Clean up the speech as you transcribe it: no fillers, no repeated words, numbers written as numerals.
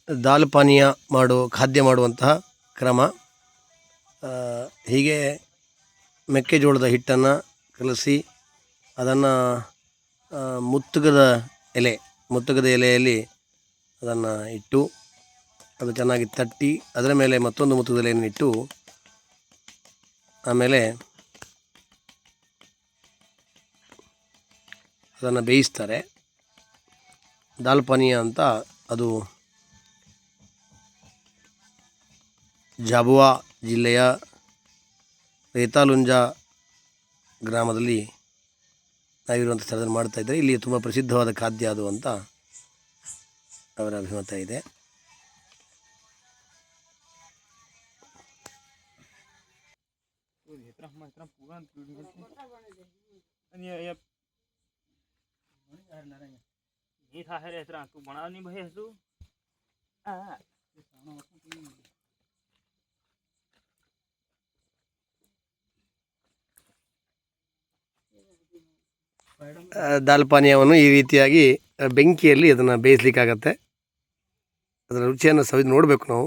ದಾಲ್ ಪಾನೀಯ ಖಾದ್ಯ ಮಾಡುವಂತಹ ಕ್ರಮ. ಹೀಗೆ ಮೆಕ್ಕೆಜೋಳದ ಹಿಟ್ಟನ್ನು ಕಲಸಿ ಅದನ್ನು ಮುತ್ತುಗದ ಎಲೆಯಲ್ಲಿ ಅದನ್ನು ಇಟ್ಟು ಅದು ಚೆನ್ನಾಗಿ ತಟ್ಟಿ ಅದರ ಮೇಲೆ ಮತ್ತೊಂದು ಮುತ್ತುಗದ ಎಲೆಯನ್ನು ಇಟ್ಟು ಆಮೇಲೆ ಅದನ್ನು ಬೇಯಿಸ್ತಾರೆ. ದಾಲ್ ಪಾನೀಯ ಅಂತ ಅದು ಜಾಬುವಾ ಜಿಲ್ಲೆಯ ರೇತಾಲುಂಜಾ ಗ್ರಾಮದಲ್ಲಿ ನಾವಿರುವಂಥ ಸ್ಥಳದಲ್ಲಿ ಮಾಡ್ತಾಯಿದ್ದಾರೆ. ಇಲ್ಲಿ ತುಂಬ ಪ್ರಸಿದ್ಧವಾದ ಖಾದ್ಯ ಅದು ಅಂತ ಅವರ ಅಭಿಮತ ಇದೆ. ದಾಲ್ ಪಾನೀಯವನ್ನು ಈ ರೀತಿಯಾಗಿ ಬೆಂಕಿಯಲ್ಲಿ ಅದನ್ನು ಬೇಯಿಸ್ಲಿಕ್ಕಾಗತ್ತೆ. ಅದರ ರುಚಿಯನ್ನು ಸವಿದು ನೋಡಬೇಕು ನಾವು.